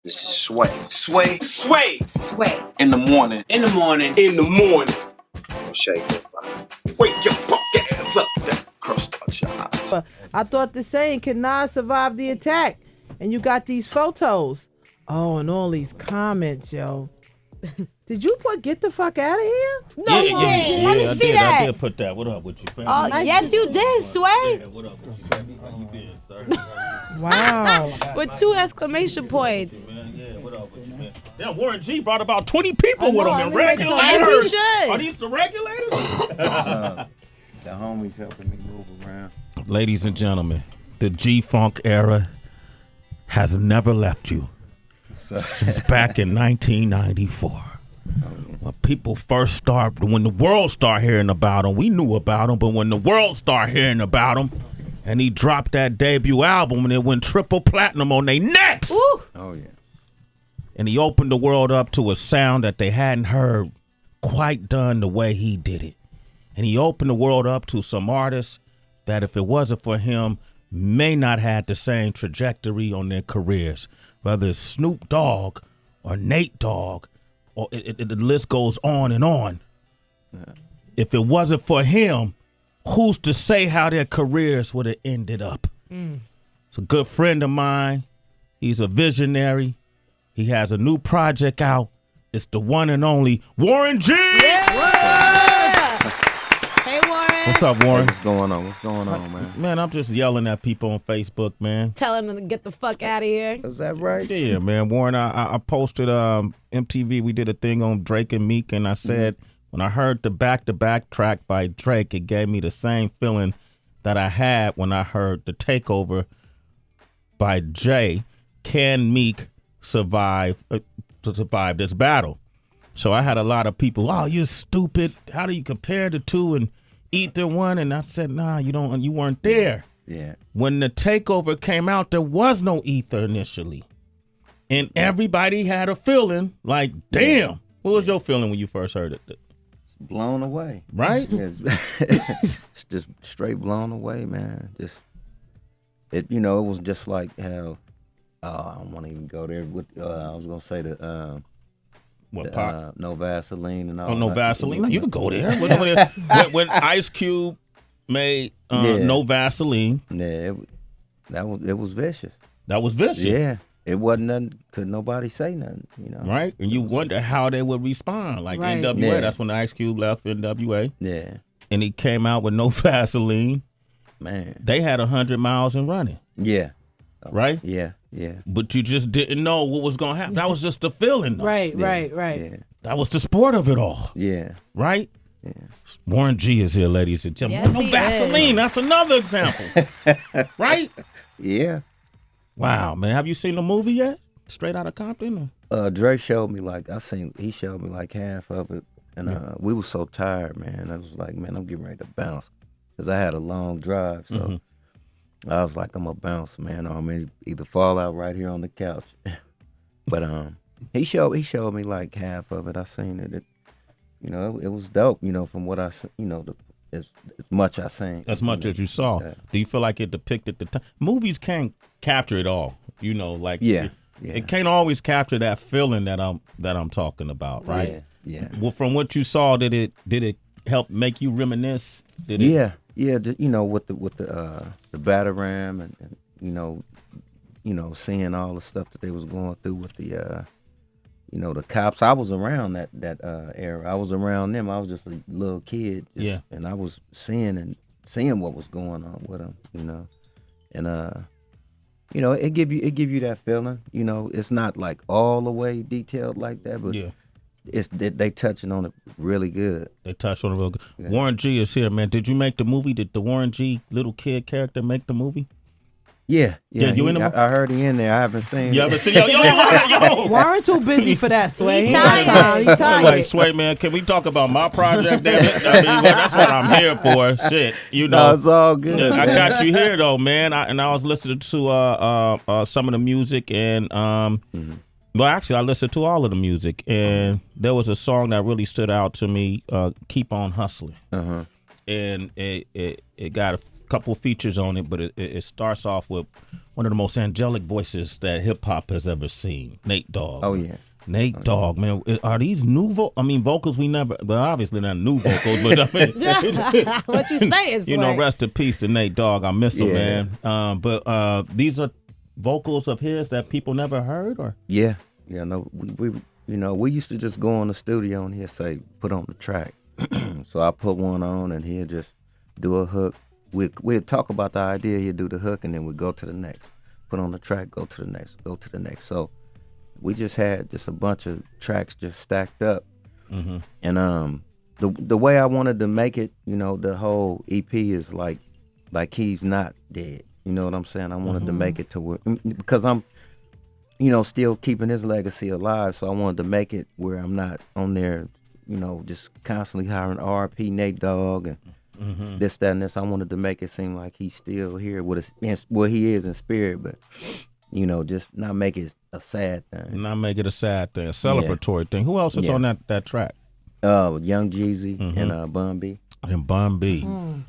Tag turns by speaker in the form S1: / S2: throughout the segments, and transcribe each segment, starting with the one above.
S1: This is Sway.
S2: Sway.
S3: Sway.
S4: Sway.
S2: In the morning.
S3: In the morning.
S2: In the morning.
S1: Shake your body.
S2: Wake your fuck ass up. That crust out your eyes.
S5: I thought the saying, can Nas survive the attack? And you got these photos. Oh, and all these comments, yo. Did you put get the fuck out of here?
S4: No, you didn't. Let me see that.
S6: I did put that. What up with you, fam?
S4: Oh, yes, you did, Sway.
S6: Yeah, what up with you, baby? How you been, sir?
S5: Wow.
S4: With 2 exclamation points.
S6: Man, yeah, what up with you, man? Damn, Warren G brought about 20 people with him and regulators.
S4: As he should.
S6: Are these the regulators?
S1: The homies helping me move around.
S6: Ladies and gentlemen, the G-Funk era has never left you. Since back in 1994. When people first started, when the world started hearing about him, we knew about him, but when the world started hearing about him, and he dropped that debut album and it went triple platinum on their necks.
S4: Woo.
S1: Oh, yeah.
S6: And he opened the world up to a sound that they hadn't heard quite done the way he did it. And he opened the world up to some artists that if it wasn't for him, may not have the same trajectory on their careers. Whether it's Snoop Dogg or Nate Dogg, or the list goes on and on. Yeah. If it wasn't for him, who's to say how their careers would have ended up? It's a good friend of mine. He's a visionary. He has a new project out. It's the one and only Warren G.
S4: Hey, Warren.
S6: What's up, Warren?
S1: What's going on? What's going on, man?
S6: Man, I'm just yelling at people on Facebook, man.
S4: Telling them to get the fuck out of here.
S1: Is that right?
S6: Yeah, man. Warren, I posted MTV. We did a thing on Drake and Meek, and I said when I heard the back-to-back track by Drake, it gave me the same feeling that I had when I heard the Takeover by Jay. Can Meek survive this battle? So I had a lot of people, oh, you're stupid. How do you compare the two and either one? And I said, nah, you weren't there.
S1: Yeah.
S6: When the Takeover came out, there was no ether initially. And everybody had a feeling like, damn. What was your feeling when you first heard it?
S1: Blown away.
S6: Right?
S1: It's just straight blown away, man. It was just like how, I don't want to even go there. I was going to say no Vaseline and all.
S6: Oh, no
S1: that.
S6: Vaseline. You could go there. When Ice Cube made No Vaseline.
S1: Yeah, it was vicious.
S6: That was vicious.
S1: Yeah, it wasn't nothing. Could nobody say nothing,
S6: Right, and you wonder how they would respond. Like right. NWA. Yeah. That's when Ice Cube left NWA.
S1: Yeah,
S6: and he came out with No Vaseline.
S1: Man,
S6: they had 100 miles in running.
S1: Yeah.
S6: Right?
S1: Yeah.
S6: But you just didn't know what was going to happen. That was just the feeling, though.
S5: Right.
S1: Yeah.
S6: That was the sport of it all.
S1: Yeah.
S6: Right?
S1: Yeah.
S6: Warren G is here, ladies and gentlemen.
S4: Yes,
S6: no Vaseline.
S4: Is.
S6: That's another example. Right?
S1: Yeah.
S6: Wow, man. Have you seen the movie yet? Straight Outta Compton?
S1: Dre showed me he showed me like half of it. And we were so tired, man. I was like, man, I'm getting ready to bounce. Because I had a long drive, so I was like, I'm going to bounce, man. I mean, either fall out right here on the couch. But he showed me like half of it. I seen it. It was dope, from what I, as much I seen.
S6: As much as you saw. Do you feel like it depicted the time? Movies can't capture it all, It can't always capture that feeling that I'm talking about, right?
S1: Yeah.
S6: Well, from what you saw, did it help make you reminisce?
S1: Yeah. With the Batarang and seeing all the stuff that they was going through with the the cops. I was around that era. I was around them. I was just a little kid. And I was seeing what was going on with them. And it give you that feeling. It's not like all the way detailed like that, but they touching on it really good.
S6: They touched on it real good. Yeah. Warren G is here, man. Did you make the movie? Did the Warren G little kid character make the movie?
S1: Yeah.
S6: You in the
S1: I heard he in there. I haven't seen.
S6: You haven't seen? Yo.
S5: Warren too busy for that, Sway.
S4: He tired.
S5: He tired.
S6: Like, Sway, man, can we talk about my project? Damn it? That's what I'm here for. Shit,
S1: No, it's all good.
S6: I got you here though, man. I was listening to some of the music and Well, actually, I listened to all of the music, and there was a song that really stood out to me, Keep On Hustling.
S1: Uh-huh.
S6: And it got couple features on it, but it starts off with one of the most angelic voices that hip hop has ever seen, Nate Dogg.
S1: Oh yeah.
S6: Nate Dogg, man, are these new vocals we never, but obviously not new vocals, but I mean,
S4: What you say is
S6: you know, rest in peace to Nate Dogg. I miss him,
S1: Yeah.
S6: man. But these are vocals of his that people never heard, or?
S1: Yeah. Yeah. No, we used to just go on the studio and he'd say, put on the track. So I put one on and he'd just do a hook. We'd talk about the idea, he'd do the hook, and then we'd go to the next. Put on the track, go to the next, go to the next. So we just had just a bunch of tracks just stacked up.
S6: Mm-hmm.
S1: And the way I wanted to make it, you know, the whole EP is like he's not dead. You know what I'm saying? I wanted to make it to where, because I'm, you know, still keeping his legacy alive. So I wanted to make it where I'm not on there, you know, just constantly hiring RP Nate Dogg and this, that, and this. I wanted to make it seem like he's still here with his, well, he is in spirit, but, you know, just not make it a sad thing.
S6: Not make it a sad thing, a celebratory thing. Who else is on that track?
S1: Young Jeezy and Bun B.
S6: And Bun B.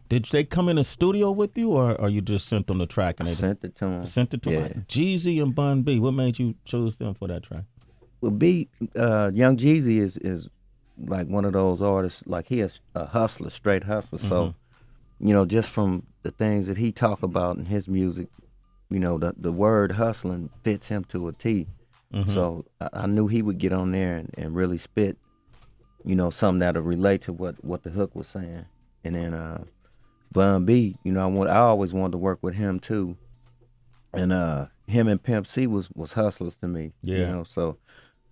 S6: Did they come in the studio with you, or you just sent them the track? And
S1: I sent it to him.
S6: Sent it to him. Jeezy and Bun B. What made you choose them for that track?
S1: Well, Young Jeezy is like one of those artists, like he is a hustler, straight hustler. So, you know, just from the things that he talk about in his music, you know, the word hustling fits him to a T. So I knew he would get on there and really spit, you know, something that'll relate to what the hook was saying. And then Bun B, you know, I always wanted to work with him too. And him and Pimp C was hustlers to me.
S6: Yeah.
S1: You know, so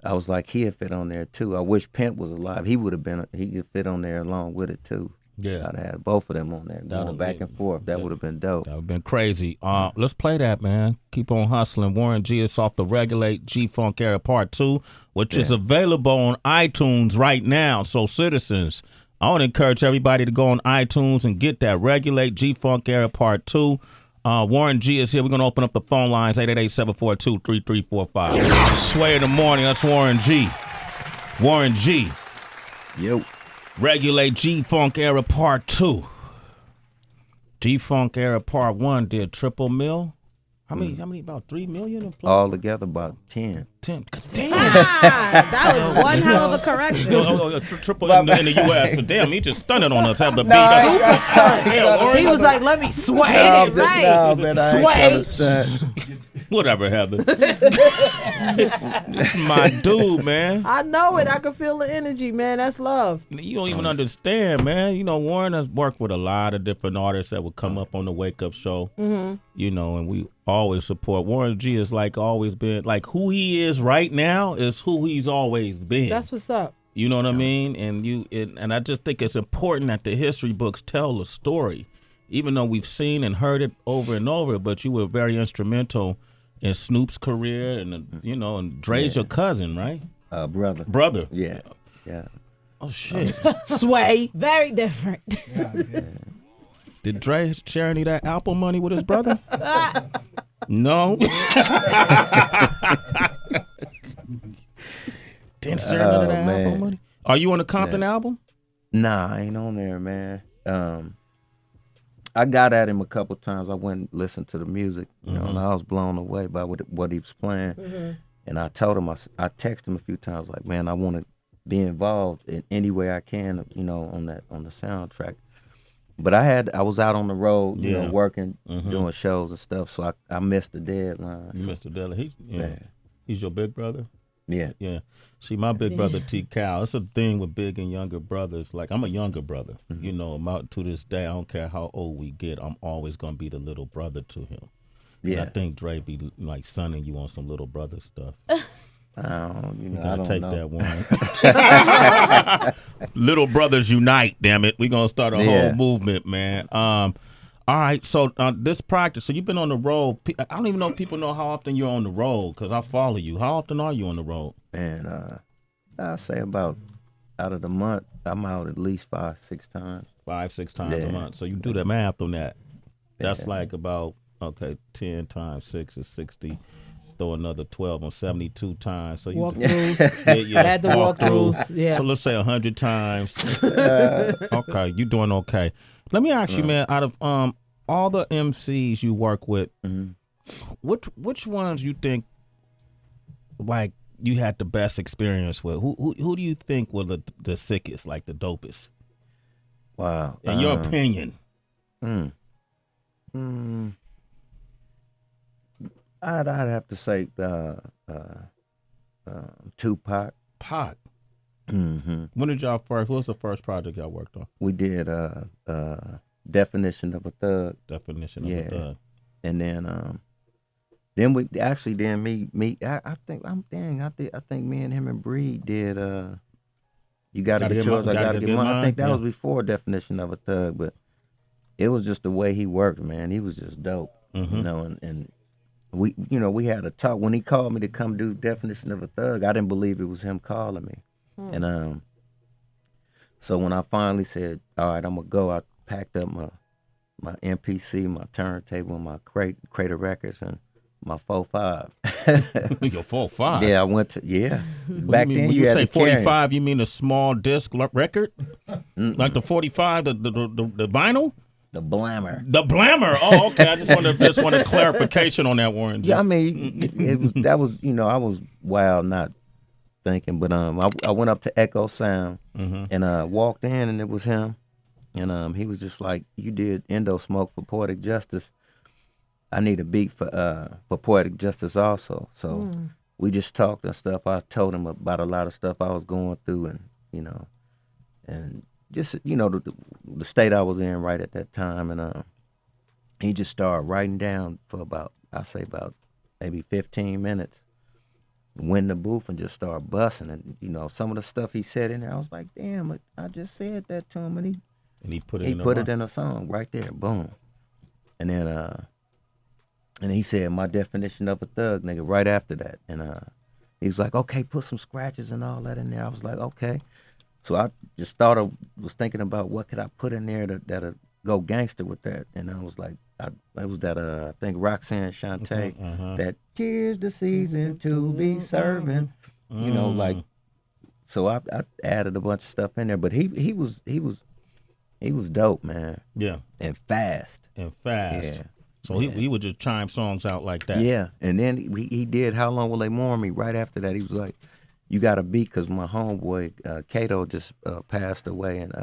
S1: I was like, he'd fit on there too. I wish Pimp was alive. He could fit on there along with it too.
S6: Yeah.
S1: I'd have both of them on there going back and forth. That would have been dope.
S6: That would have been crazy. Let's play that, man. Keep on hustling. Warren G is off the Regulate G-Funk Era Part 2, which is available on iTunes right now. So, citizens, I want to encourage everybody to go on iTunes and get that Regulate G-Funk Era Part 2. Warren G is here. We're going to open up the phone lines, 888-742-3345. Sway in the morning. That's Warren G. Warren G.
S1: Yo.
S6: Regulate G-Funk Era Part 2. G-Funk Era Part 1 did triple mil. How many, about 3 million?
S1: All together about 10.
S6: 10. Damn.
S4: That was one hell of a correction.
S6: Triple in the U.S. But damn, he just stunned it on us. Have the beat.
S5: He was like, let me sway
S4: Hit
S5: it,
S4: it right.
S5: Sway.
S6: Whatever, Heather. This is my dude, man.
S5: I know it. I can feel the energy, man. That's love.
S6: You don't even understand, man. You know, Warren has worked with a lot of different artists that would come up on the Wake Up Show. You know, and we always support. Warren G is like always been, like who he is right now is who he's always been.
S5: That's what's up.
S6: You know what I mean? And I just think it's important that the history books tell the story. Even though we've seen and heard it over and over, but you were very instrumental in Snoop's career, and you know, and Dre's your cousin, right?
S1: Brother. Yeah.
S6: Oh shit.
S5: Sway.
S4: Very different.
S6: Did Dre share any of that Apple money with his brother? No. Didn't share none of that Apple money. Are you on the Compton album?
S1: Nah, I ain't on there, man. I got at him a couple times. I went and listened to the music, you know, and I was blown away by what he was playing. And I told him, I texted him a few times, like, man, I want to be involved in any way I can, you know, on the soundtrack. But I was out on the road, you know, working, doing shows and stuff, so I missed the deadline.
S6: You missed the deadline. He's your big brother?
S1: Yeah.
S6: See, my big brother T. Cal, it's a thing with big and younger brothers. Like, I'm a younger brother. You know, to this day, I don't care how old we get, I'm always going to be the little brother to him. Yeah. And I think Dre be like sunning you on some little brother stuff.
S1: I don't
S6: take
S1: know.
S6: that one. Little brothers unite, damn it. We're going to start a whole movement, man. All right, so this practice, so you've been on the road. I don't even know if people know how often you're on the road, because I follow you. How often are you on the road?
S1: Man, I'd say about out of the month, I'm out at least 5-6 times.
S6: 5-6 times a month. So you do the math on that. That's like about, 10 times 6 is 60. Throw another 12 on 72 times. So you
S5: walkthroughs. Had the walkthroughs. Yeah.
S6: So let's say 100 times. Okay, you doing okay. Let me ask you, man. Out of all the MCs you work with,
S1: Mm-hmm.
S6: which ones you think like you had the best experience with? Who do you think were the sickest, like the dopest?
S1: Wow.
S6: In your opinion.
S1: I'd have to say Tupac.
S6: Pac.
S1: Mm-hmm.
S6: When did y'all first? What was the first project y'all worked on?
S1: We did Definition of a Thug.
S6: Definition of a Thug.
S1: And then we actually I think me and him and Breed did You Gotta Get Yours, I Gotta Get Mine. I think that was before Definition of a Thug, but it was just the way he worked, man. He was just dope.
S6: Mm-hmm.
S1: You know, and we had a talk when he called me to come do Definition of a Thug. I didn't believe it was him calling me. And so when I finally said, all right, I'm gonna go, I packed up my MPC, my turntable, my crate of records, and my 4.5.
S6: Your 4.5?
S1: Yeah, I went to Back then,
S6: you
S1: had
S6: say
S1: to carry
S6: 45. You mean a small disc record, like the 45, the vinyl,
S1: the Blammer.
S6: The Blammer. Oh, okay. I just wanted clarification on that, Warren.
S1: Yeah, I mean, I was wild, not thinking, but I went up to Echo Sound and walked in, and it was him, and he was just like, "You did Endo Smoke for Poetic Justice. I need a beat for Poetic Justice also." So we just talked and stuff. I told him about a lot of stuff I was going through, and just the state I was in right at that time, and he just started writing down for about maybe 15 minutes. Went in the booth and just started busting, and some of the stuff he said in there, I was like, damn, I just said that to him, and he put it in a song right there, boom. And then and he said, my definition of a thug, nigga, right after that. And he was like, okay, put some scratches and all that in there. I was like, okay. So I just was thinking about what could I put in there that'll go gangster with that. And I was like, it was that, I think Roxanne Shante, that "'Tis the season to be serving," like, so I added a bunch of stuff in there, but he was dope, man.
S6: Yeah.
S1: And fast.
S6: Yeah. So he would just chime songs out like that.
S1: Yeah, and then he did How Long Will They Mourn Me right after that. He was like, you got a beat, because my homeboy, Kato, just passed away in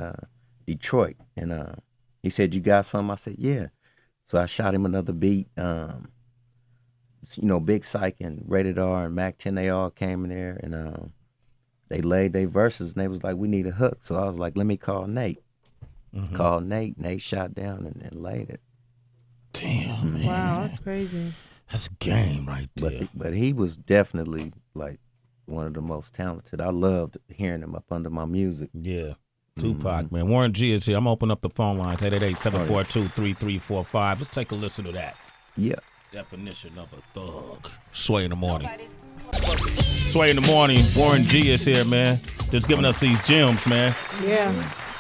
S1: Detroit. And he said, you got something? I said, yeah. So I shot him another beat. Big Psych and Rated R and Mac 10, they all came in there, and they laid their verses, and they was like, we need a hook. So I was like, let me call Nate. Called Nate. Nate shot down and laid it.
S6: Damn, man.
S5: Wow, that's crazy.
S6: That's game right there.
S1: But he was definitely like one of the most talented. I loved hearing him up under my music.
S6: Yeah. Tupac, man. Warren G is here. I'm opening up the phone lines, 888-742-3345. Let's take a listen to that.
S1: Yeah.
S6: Definition of a thug. Sway in the morning. Sway in the morning. Warren G is here, man. Just giving us these gems, man.
S5: Yeah.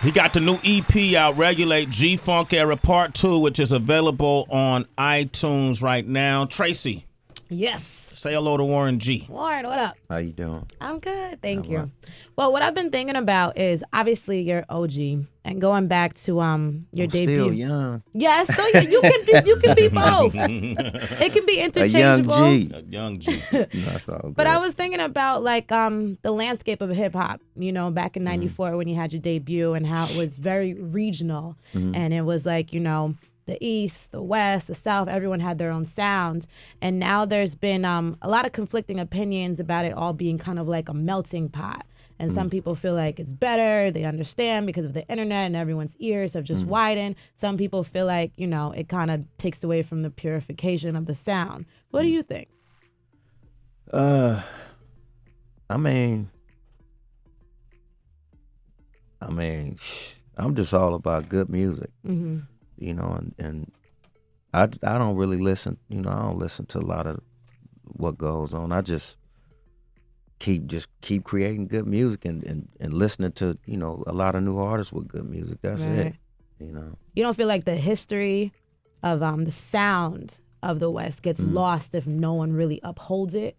S6: He got the new EP out, Regulate G-Funk Era Part 2, which is available on iTunes right now. Tracy.
S4: Yes.
S6: Say hello to Warren G.
S4: Warren, what up?
S1: How you doing?
S4: I'm good, thank you. Well, what I've been thinking about is obviously your OG and going back to your debut.
S1: Still young.
S4: Yeah, still you can be both. It can be interchangeable.
S1: A young G. That's all good.
S4: But I was thinking about like the landscape of hip hop, back in '94 when you had your debut, and how it was very regional, and it was like the East, the West, the South, everyone had their own sound. And now there's been a lot of conflicting opinions about it all being kind of like a melting pot. And some people feel like it's better, they understand because of the internet and everyone's ears have just widened. Some people feel like, it kind of takes away from the purification of the sound. What do you think?
S1: I mean, I'm just all about good music. And I don't really listen, I don't listen to a lot of what goes on. I just keep creating good music and listening to, a lot of new artists with good music. That's it. You
S4: don't feel like the history of the sound of the West gets lost if no one really upholds it?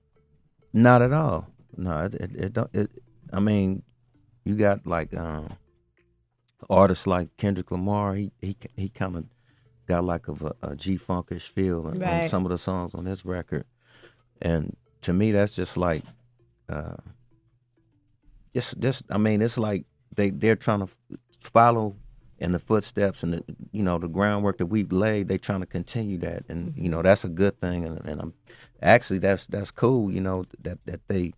S1: Not at all. No, it don't. I mean, you got like artists like Kendrick Lamar. He kind of got like a G-funkish feel on
S4: Right.
S1: some of the songs on this record. And to me, that's just like, I mean, it's like they're trying to follow in the footsteps and the groundwork that we've laid. They trying to continue that, and that's a good thing. And I'm actually that's cool. That they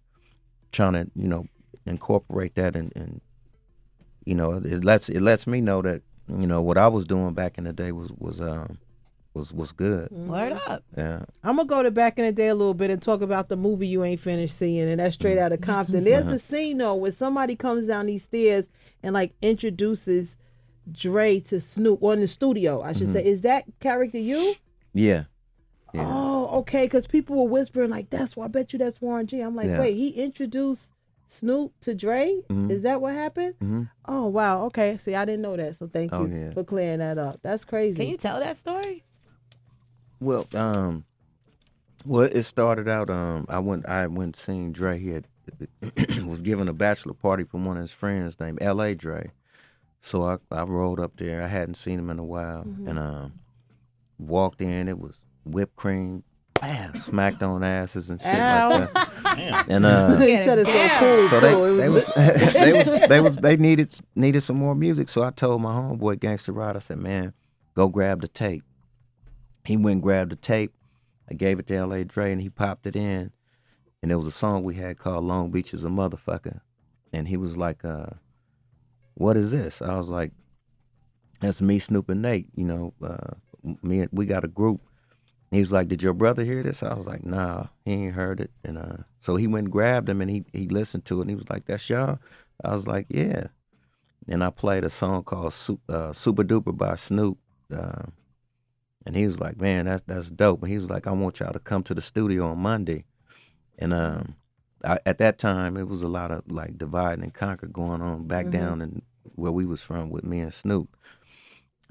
S1: trying to incorporate that, and it lets me know that what I was doing back in the day was good.
S4: Word up.
S1: Yeah.
S5: I'm gonna go to back in the day a little bit and talk about the movie you ain't finished seeing, and that's Straight Outta Compton. There's a scene though where somebody comes down these stairs and like introduces Dre to Snoop, or in the studio, I should say. Is that character you?
S1: Yeah.
S5: Oh, okay. Because people were whispering like, I bet you that's Warren G. I'm like,
S1: Yeah.
S5: wait, he introduced Snoop to Dre? Is that what happened? Oh, wow. Okay. See, I didn't know that. So thank you for clearing that up. That's crazy.
S4: Can you tell that story?
S1: Well, it started out. I went seeing Dre. He had was giving a bachelor party for one of his friends named L.A. Dre. So I rolled up there. I hadn't seen him in a while, and walked in. It was whipped cream, bam, smacked on asses and shit like that. And
S5: He said it's so cool.
S1: so they needed some more music. So I told my homeboy Gangsta Rod, I said, man, go grab the tape. He went and grabbed the tape. I gave it to L.A. Dre, and he popped it in. And there was a song we had called Long Beach is a Motherfucker. And he was like, what is this? I was like, that's me, Snoop, and Nate. We got a group. He was like, did your brother hear this? I was like, nah, he ain't heard it. And so he went and grabbed him, and he listened to it, and he was like, that's y'all? I was like, yeah. And I played a song called Super Duper by Snoop. And he was like, man, that's dope. And he was like, I want y'all to come to the studio on Monday. And at that time, it was a lot of like divide and conquer going on back down in where we was from with me and Snoop.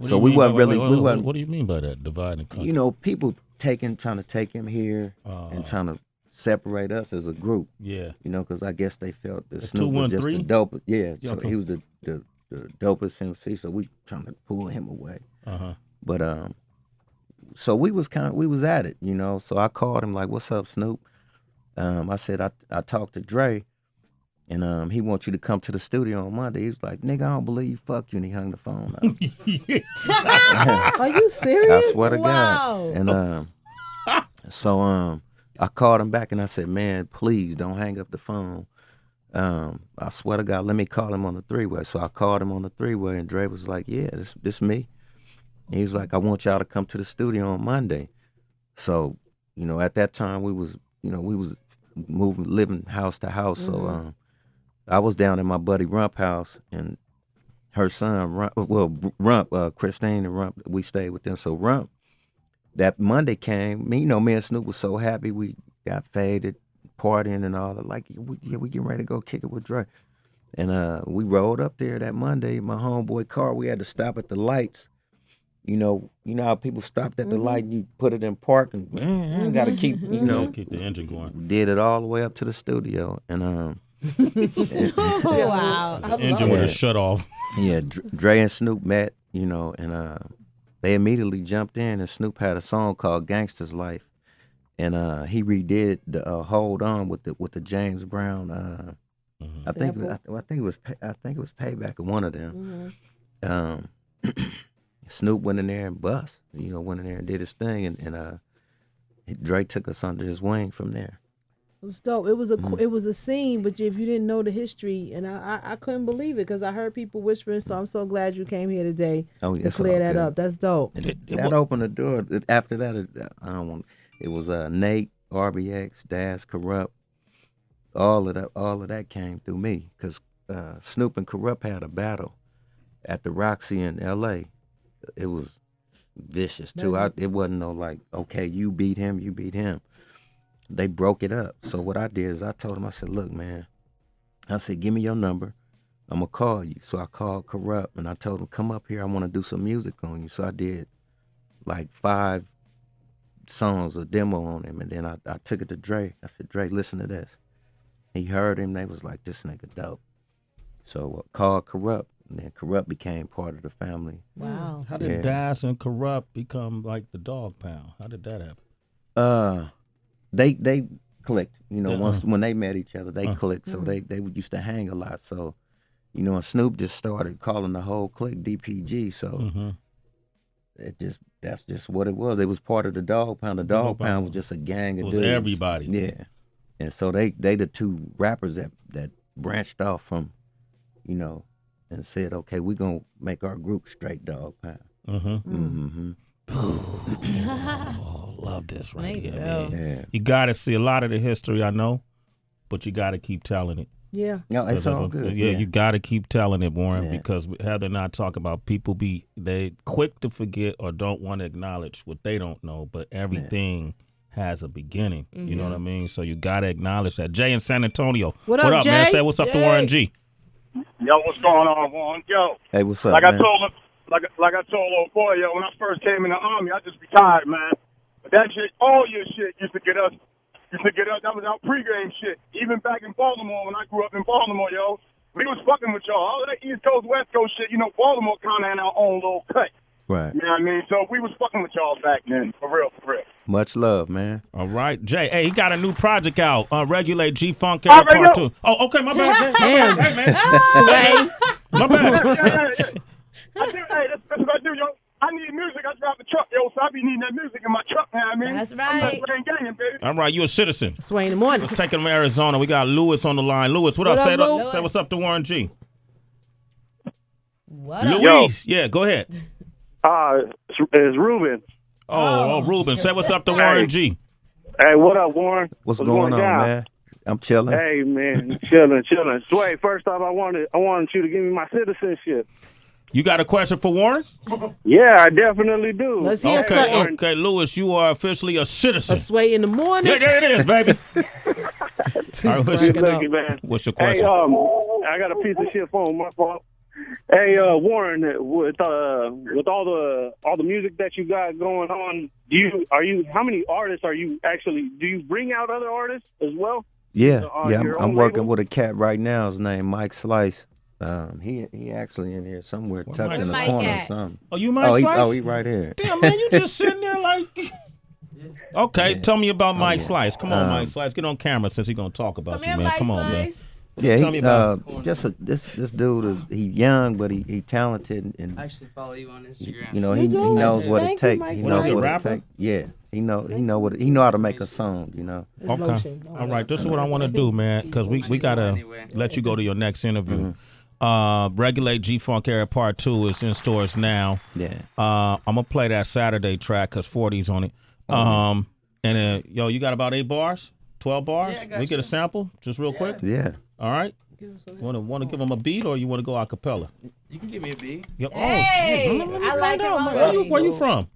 S1: So we wasn't really.
S6: What do you mean by that, divide and conquer?
S1: People trying to take him here and trying to separate us as a group.
S6: Yeah.
S1: Because I guess they felt that
S6: It's
S1: Snoop was just
S6: 213?
S1: the dopest. Yeah. So
S6: Okay.
S1: he was the dopest MC. So we trying to pull him away. But so we was at it, So I called him like, "What's up, Snoop?" I said I talked to Dre, and he wants you to come to the studio on Monday. He was like, "Nigga, I don't believe you. Fuck you," and he hung the phone up.
S5: Are you serious?
S1: I swear to
S4: Wow.
S1: God. And so I called him back and I said, "Man, please don't hang up the phone. I swear to God, let me call him on the three-way." So I called him on the three-way, and Dre was like, "Yeah, this me." And he was like, "I want y'all to come to the studio on Monday." So, at that time we was moving, living house to house. So I was down in my buddy Rump house, and her son, Rump, Christine and Rump, we stayed with them. So Rump, that Monday came, me and Snoop was so happy. We got faded, partying and all that. Like, we getting ready to go kick it with Dre. And we rode up there that Monday, my homeboy car, we had to stop at the lights. You know how people stopped at the light and you put it in park and got to keep,
S6: Keep the engine going.
S1: did it all the way up to the studio. And
S4: Oh, wow.
S6: The engine would have shut off.
S1: yeah, Dre and Snoop met, and they immediately jumped in, and Snoop had a song called Gangsta's Life. And he redid the Hold On with the James Brown. I think it was Payback of one of them. Snoop went in there and bust, went in there and did his thing, and Dre took us under his wing from there.
S5: It was dope. It was a scene, but if you didn't know the history, and I couldn't believe it because I heard people whispering. So I'm so glad you came here today to clear that up. That's dope.
S1: That opened the door. After that, it was Nate, RBX, Daz, Corrupt. All of that came through me because Snoop and Corrupt had a battle at the Roxy in L.A. It was vicious too. It wasn't no like, okay, you beat him. They broke it up. So what I did is I told him, I said, look, man, I said, give me your number. I'm going to call you. So I called Corrupt and I told him, come up here. I want to do some music on you. So I did like 5 songs, a demo on him. And then I took it to Dre. I said, Dre, listen to this. He heard him. They was like, this nigga dope. So called Corrupt. And then Corrupt became part of the family.
S4: Wow.
S6: How did
S1: Yeah.
S6: Das and Corrupt become like the Dogg Pound? How did that happen?
S1: They clicked. You know,
S6: Yeah.
S1: when they met each other, they clicked. So they used to hang a lot. So, you know, and Snoop just started calling the whole clique DPG. So that's just what it was. It was part of the Dogg Pound. The Dogg Pound was just a gang of
S6: It was
S1: dudes.
S6: everybody.
S1: Yeah. And so they the two rappers that branched off from, you know, and said, okay, we're gonna make our group straight Dogg Pound.
S6: Oh, love this right
S4: Me
S6: here,
S4: too.
S6: man.
S1: Yeah.
S6: You got to see a lot of the history, I know, but you got to keep telling it.
S5: Yeah.
S1: No, it's all good.
S6: Yeah, you got to keep telling it, Warren,
S1: Yeah.
S6: because Heather and I talk about people they quick to forget or don't want to acknowledge what they don't know, but everything has a beginning. You know what I mean? So you got to acknowledge that. Jay in San Antonio.
S5: What up,
S6: man?
S5: Jay?
S6: Say what's up to
S5: Jay.
S6: Warren G.
S3: Yo, what's going on, Warren? Yo,
S1: Hey, what's up,
S3: like
S1: man?
S3: I told old boy, yo, when I first came in the Army, I just retired, man. But that shit, all your shit used to get us. That was our pregame shit. Even back in Baltimore, when I grew up in Baltimore, yo, we was fucking with y'all. All of that East Coast, West Coast shit, you know, Baltimore kind of had our own little cut.
S1: Right.
S3: You know what I mean? So we was fucking with y'all back then, for real, for real.
S1: Much love, man.
S6: All right, Jay. Hey, he got a new project out. Regulate G-Funk
S3: All
S6: Era
S3: right,
S6: Part
S3: yo.
S6: 2. Oh, okay, my bad, Jay.
S5: Damn.
S6: Hey, man.
S5: Sway.
S6: My bad.
S3: Yeah. That's what I do, yo. I need music. I drive the truck, yo, so I be needing that music in my truck, you know what I mean?
S4: That's
S3: I'm
S4: right.
S3: not playing games, baby.
S6: All right, you a citizen.
S5: Sway in the morning.
S6: Let's take him to Arizona. We got Lewis on the line. Lewis, what up?
S5: What
S6: Say
S5: up,
S6: it up.
S5: Lewis?
S6: Say what's up to Warren G.
S4: What up?
S6: Luis. Yeah, go ahead.
S3: It's Ruben.
S6: Oh, Ruben. Say what's up to Warren G.
S3: Hey, what up, Warren?
S1: What's going on, man? I'm chilling.
S3: Hey, man, chilling. Sway, first off, I wanted you to give me my citizenship.
S6: You got a question for Warren?
S3: Yeah, I definitely do.
S5: Let's hear
S6: Okay,
S5: something.
S6: okay, Lewis, you are officially a citizen.
S5: A Sway in the morning.
S6: Yeah, there it is, baby. All right,
S5: Cracking up.
S3: Thank you, man.
S6: what's your
S3: Hey,
S6: question?
S3: I got a piece of shit phone. My fault. Hey, Warren, with all the music that you got going on, how many artists do you bring out other artists as well?
S1: Yeah,
S3: on
S1: yeah.
S3: your
S1: I'm
S3: own
S1: working
S3: label?
S1: with a cat right now. His name Mike Slice. He actually in here somewhere tucked
S6: Mike
S1: in the
S4: Mike
S1: corner or
S4: at?
S1: something.
S6: Oh, you Mike Slice?
S1: He right here.
S6: Damn, man, you just sitting there like... Okay, tell me about Mike Slice. Come on, Mike Slice. Get on camera since he's going to talk about
S4: Come
S6: you,
S4: here,
S6: man.
S4: Mike
S6: Come on, man.
S4: Slice.
S1: Yeah,
S6: Tell me about
S1: this dude he young, but he talented and
S7: I actually follow you on Instagram.
S1: you know he
S5: do?
S1: knows what
S5: Thank
S1: it
S5: you,
S1: takes.
S5: Mike
S1: He
S6: What
S1: knows
S6: is he,
S1: what it
S6: rapper?
S1: takes. Yeah, he know how to make a song. You know.
S5: It's
S6: Okay.
S5: lotion.
S6: All right, this is what I want to do, man, because we got to let you go to your next interview. Regulate G-Funk Era Part 2 is in stores now.
S1: Yeah.
S6: I'm going to play that Saturday track because 40's on it. And, yo, you got about 8 bars? 12 bars?
S7: Yeah, I got
S6: We get a
S7: you.
S6: sample just real quick?
S1: Yeah.
S6: All right. Want to give them a beat or you want to go a cappella?
S7: You can give me a beat.
S6: Yo,
S4: Hey,
S6: shit. Let me
S4: I like
S6: find
S4: him
S6: out, man.
S4: already.
S6: Where you from?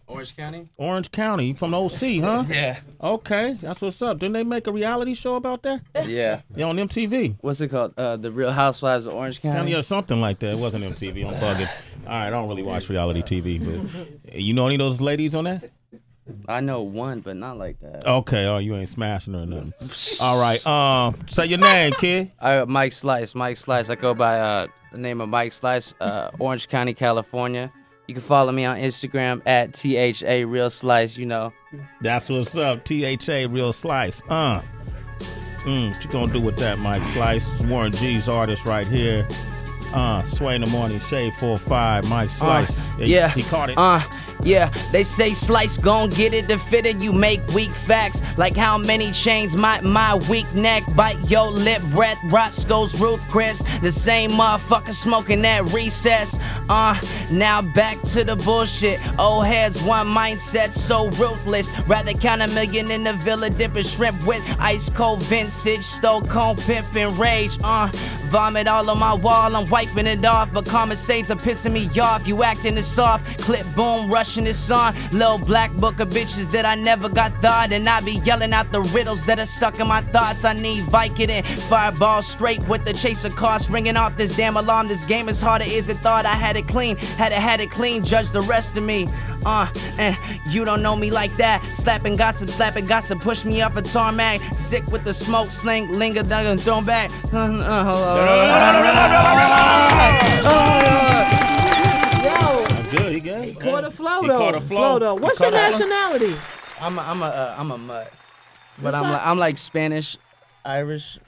S7: Orange County?
S6: Orange County. You from the OC, huh?
S7: Yeah.
S6: Okay, that's what's up. Didn't they make a reality show about that?
S7: Yeah.
S6: Yeah, on MTV.
S7: What's it called? The Real Housewives of Orange County?
S6: County or something like that. It wasn't MTV. I'm bugging. All right, I don't really watch reality TV, but you know any of those ladies on that?
S7: I know one, but not like that.
S6: Okay, oh, you ain't smashing her or nothing. All right, say your name, kid.
S7: Mike Slice. Mike Slice. I go by the name of Mike Slice, Orange County, California. You can follow me on Instagram at THA Real Slice, you know.
S6: That's what's up, THA Real Slice. What you gonna do with that, Mike Slice? It's Warren G's artist right here. Sway in the Morning, Shade 4-5, Mike Slice.
S7: Yeah.
S6: He caught it.
S7: Yeah, they say Slice gon' get it, the fitted, you make weak facts. Like how many chains my weak neck bite your lip breath, Roscoe's root Chris. The same motherfucker smoking that recess. Now back to the bullshit. Old heads, one mindset, so ruthless. Rather count $1 million in the villa, dipping shrimp with ice cold vintage, stole cone, pimpin' rage. Vomit all on my wall, I'm wiping it off, but common stains are pissing me off. You acting it soft, clip boom, rushing this on. Little black book of bitches that I never got thought, and I be yelling out the riddles that are stuck in my thoughts. I need Vicodin, fireball straight with the chaser cost, ringing off this damn alarm. This game is harder, is it thought? I had it clean, had it clean, judge the rest of me. And you don't know me like that. Slapping gossip, push me up a tarmac. Sick with the smoke sling, linger, duggan, thrown back.
S6: Good, he good.
S5: He caught a flow
S6: He
S5: though.
S6: caught a flow.
S5: though. What's your nationality?
S7: I'm a mutt. But
S5: What's that?
S7: I'm like Spanish, Irish,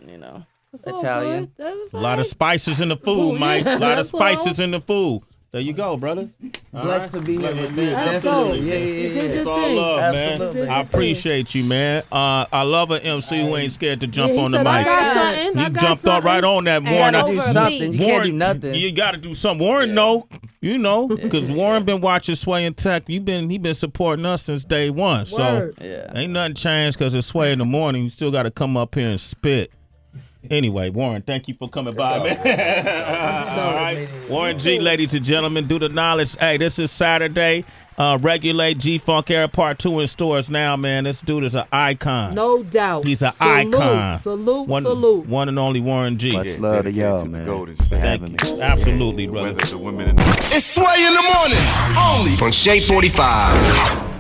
S7: you know,
S5: That's all
S7: Italian.
S5: good. That's
S6: A
S5: all
S6: lot of
S5: right.
S6: spices in the food,
S5: Ooh,
S6: Mike.
S5: yeah,
S6: A lot of
S5: that's all.
S6: spices in the food. There you go, brother. All
S7: Blessed
S6: right.
S7: to be here with you.
S5: That's
S7: Definitely.
S5: dope.
S7: Yeah.
S5: You did
S6: It's
S5: your
S6: all
S5: thing.
S6: love,
S7: Absolutely.
S6: man. I appreciate you, man. I love an MC who ain't scared to jump
S5: Yeah, he
S6: on the
S5: said, I
S6: mic.
S5: got something. I
S6: You
S5: got
S6: jumped up
S5: something.
S6: right on that,
S4: And
S6: Warren.
S7: Gotta do
S4: over
S7: something.
S4: me.
S7: You can't do nothing.
S6: You got to do something. Warren, know, you know, because Warren been watching Sway and Tech. He been supporting us since day one.
S5: Word.
S6: So
S7: Yeah.
S6: ain't nothing changed because it's Sway in the morning. You still got to come up here and spit. Anyway, Warren, thank you for coming by, man. All right. Warren G, ladies and gentlemen, do the knowledge. Hey, this is Saturday. Regulate G-Funk Era Part 2 in stores now, man. This dude is an icon.
S5: No doubt.
S6: He's an
S5: Salute,
S6: icon.
S5: Salute.
S6: One and only Warren G.
S1: Much love to y'all, man. For having me.
S6: Absolutely, brother.
S2: It's Sway in the morning, only on Shade 45.